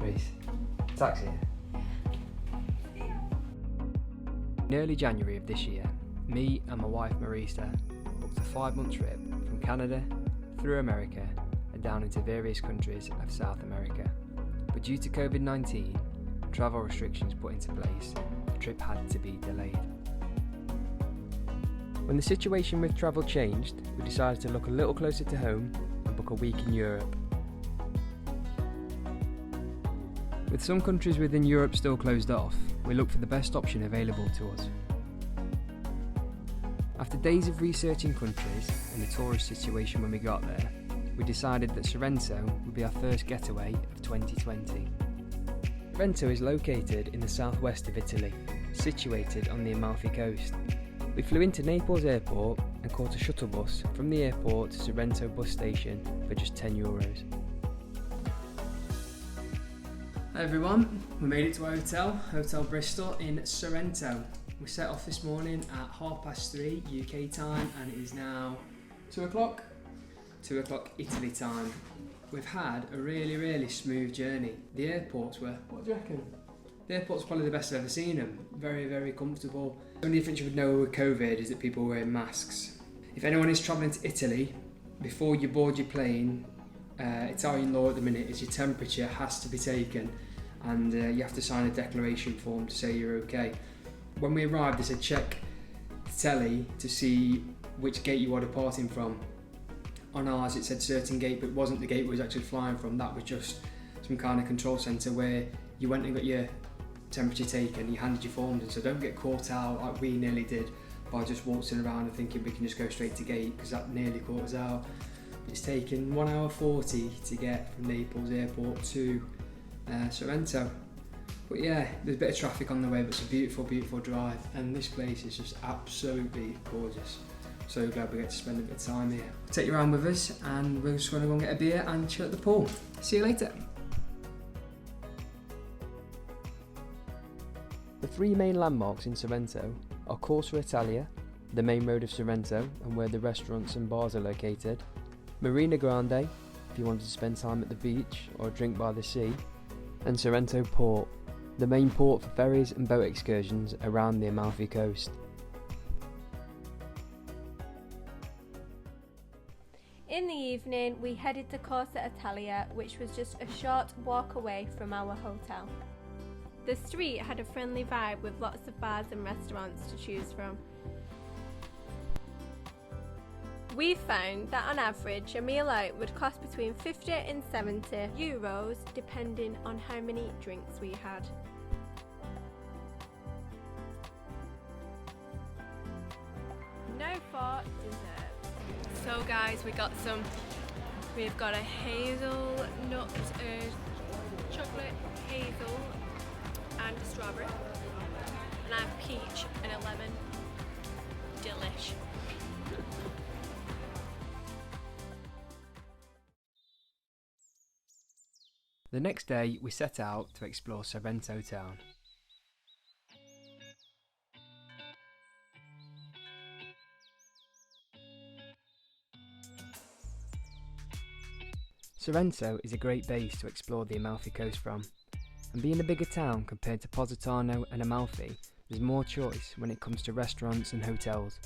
please. Taxi. In early January of this year, me and my wife Marisa booked a 5-month trip from Canada through America and down into various countries of South America. But due to COVID-19, travel restrictions put into place, the trip had to be delayed. When the situation with travel changed, we decided to look a little closer to home and book a week in Europe. With some countries within Europe still closed off, we looked for the best option available to us. After days of researching countries and the tourist situation when we got there, we decided that Sorrento would be our first getaway of 2020. Sorrento is located in the southwest of Italy, situated on the Amalfi Coast. We flew into Naples airport and caught a shuttle bus from the airport to Sorrento bus station for just €10. Hi everyone, we made it to our Hotel Bristol in Sorrento. We set off this morning at 3:30 UK time and it is now 2 o'clock Italy time. We've had a really smooth journey. The airports were, what do you reckon? The airport's probably the best I've ever seen them. Very comfortable. The only difference you would know with COVID is that people are wearing masks. If anyone is travelling to Italy, before you board your plane, Italian law at the minute is your temperature has to be taken and you have to sign a declaration form to say you're okay. When we arrived, they said check the telly to see which gate you are departing from. On ours it said certain gate, but it wasn't the gate we was actually flying from. That was just some kind of control centre where you went and got your temperature taken, you handed your forms in, so don't get caught out like we nearly did by just waltzing around and thinking we can just go straight to gate, because that nearly caught us out. It's taken 1 hour 40 to get from Naples airport to Sorrento. But yeah, there's a bit of traffic on the way, but it's a beautiful drive, and this place is just absolutely gorgeous. So glad we get to spend a bit of time here. We'll take you around with us and we're just going to go and get a beer and chill at the pool. See you later. The 3 main landmarks in Sorrento are Corso Italia, the main road of Sorrento and where the restaurants and bars are located, Marina Grande, if you wanted to spend time at the beach or drink by the sea, and Sorrento Port, the main port for ferries and boat excursions around the Amalfi Coast. In the evening, we headed to Corso Italia, which was just a short walk away from our hotel. The street had a friendly vibe with lots of bars and restaurants to choose from. We found that on average a meal out would cost between 50 and 70 euros depending on how many drinks we had. Now for dessert. So guys, we've got a hazelnut, chocolate hazel and strawberry, and I have peach and a lemon. Delish. The next day we set out to explore Sorrento town. Sorrento is a great base to explore the Amalfi Coast from, and being a bigger town compared to Positano and Amalfi, there's more choice when it comes to restaurants and hotels.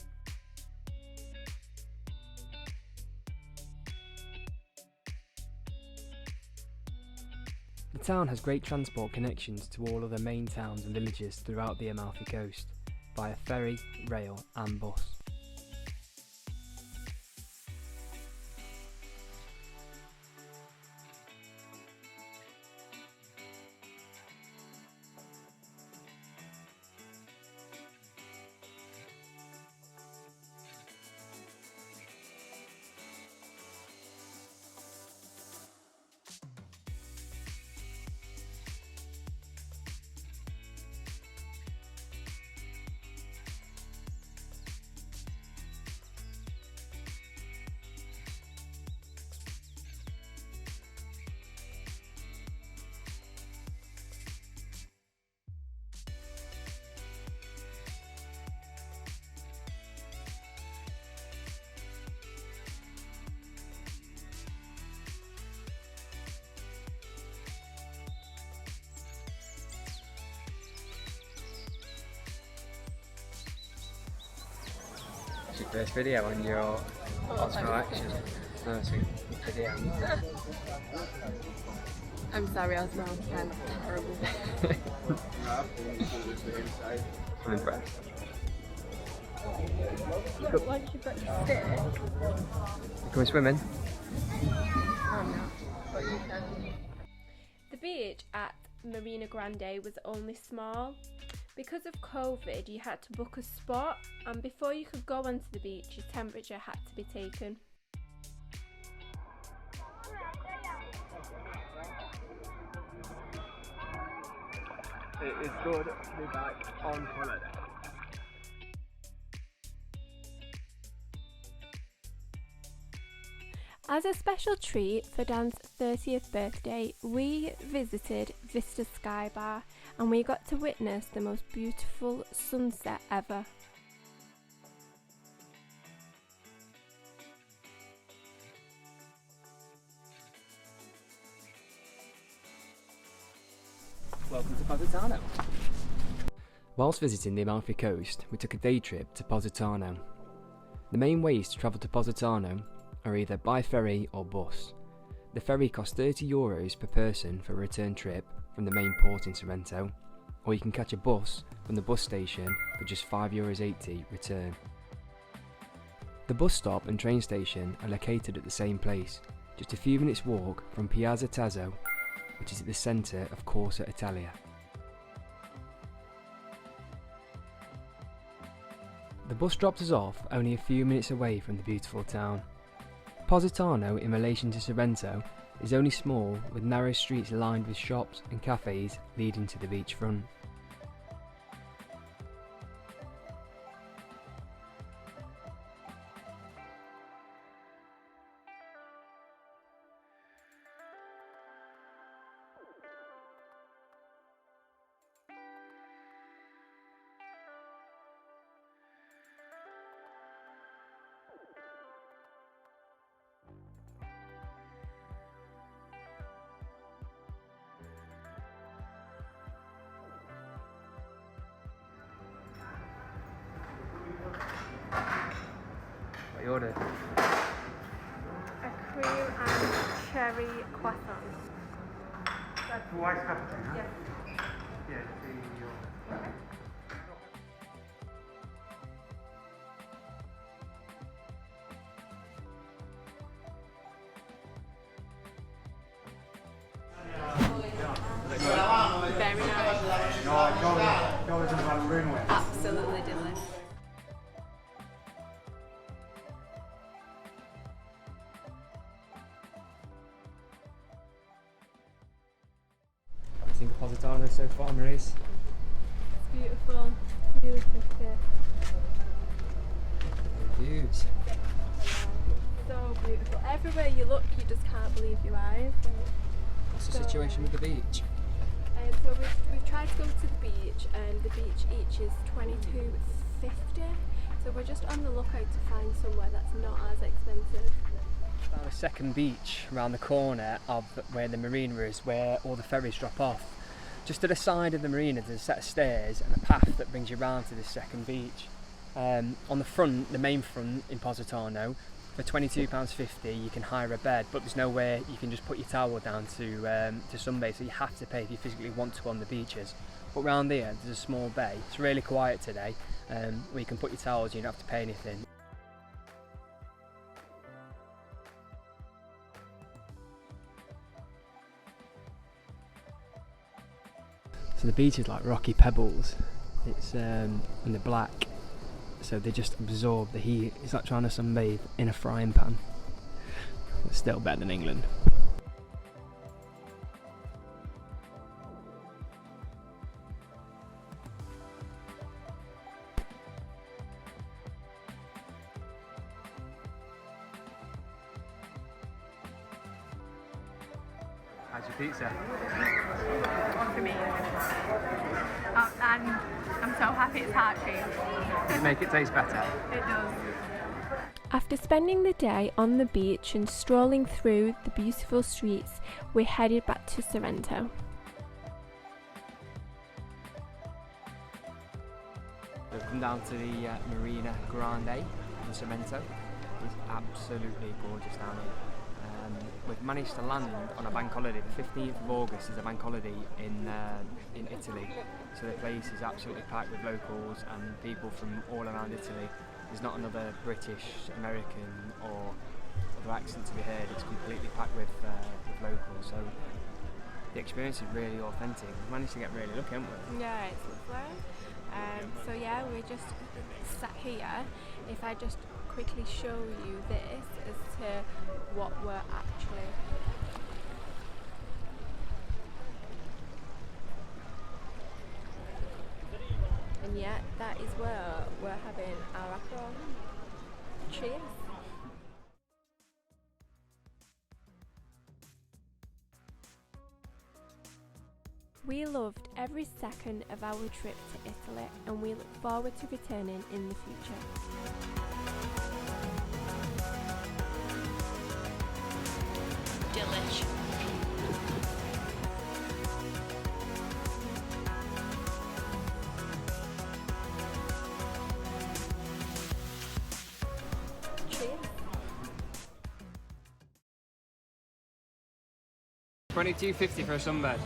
The town has great transport connections to all other main towns and villages throughout the Amalfi Coast, via ferry, rail and bus. First video on your Osmo Action. No, it's a video. I'm sorry, Osmo. I'm terrible. I'm impressed. But once you've got your stick... You going swimming? I'm not, but you can. The beach at Marina Grande was only small. Because of COVID, you had to book a spot, and before you could go onto the beach, your temperature had to be taken. It is good to be back on holiday. As a special treat for Dan's 30th birthday, we visited Vista Sky Bar and we got to witness the most beautiful sunset ever. Welcome to Positano. Whilst visiting the Amalfi Coast, we took a day trip to Positano. The main ways to travel to Positano are either by ferry or bus. The ferry costs €30 per person for a return trip from the main port in Sorrento, or you can catch a bus from the bus station for just €5.80 return. The bus stop and train station are located at the same place, just a few minutes walk from Piazza Tasso, which is at the centre of Corso Italia. The bus dropped us off only a few minutes away from the beautiful town. Positano, in relation to Sorrento, is only small, with narrow streets lined with shops and cafes leading to the beachfront. What you ordered? A cream and cherry croissant. That's white cappuccino. Yes. Yeah, Very nice. Absolutely delicious. What do you think of Positano so far, Maurice? It's beautiful. Beautiful fit. Views. So beautiful. Everywhere you look, you just can't believe your eyes. What's the situation with the beach? So we've tried to go to the beach, and the beach each is $22.50. So we're just on the lookout to find somewhere that's not as expensive. Found a second beach around the corner of where the marina is, where all the ferries drop off. Just to the side of the marina there's a set of stairs and a path that brings you round to this second beach. On the front, the main front in Positano, for £22.50 you can hire a bed, but there's nowhere you can just put your towel down to sunbathe, so you have to pay if you physically want to go on the beaches. But round here there's a small bay. It's really quiet today, where you can put your towels, you don't have to pay anything. So the beach is like rocky pebbles. It's and they're black, so they just absorb the heat. It's like trying to sunbathe in a frying pan. It's still better than England. How's your pizza? For me. And I'm so happy it's heart shaped. Does it make it taste better? It does. After spending the day on the beach and strolling through the beautiful streets, we headed back to Sorrento. We've come down to the Marina Grande. in Sorrento. It's absolutely gorgeous down here. We've managed to land on a bank holiday. The 15th of August is a bank holiday in Italy, so the place is absolutely packed with locals and people from all around Italy. There's not another British, American or other accent to be heard. It's completely packed with locals, so the experience is really authentic. We've managed to get really lucky, haven't we? Yeah, it's lovely. So yeah, we're just sat here. If I just quickly show you this as to what we're actually and yeah, that is where we're having our apple. Cheers. We loved every second of our trip to Italy and we look forward to returning in the future. Delish. Cheers. $22.50 for a sunbed.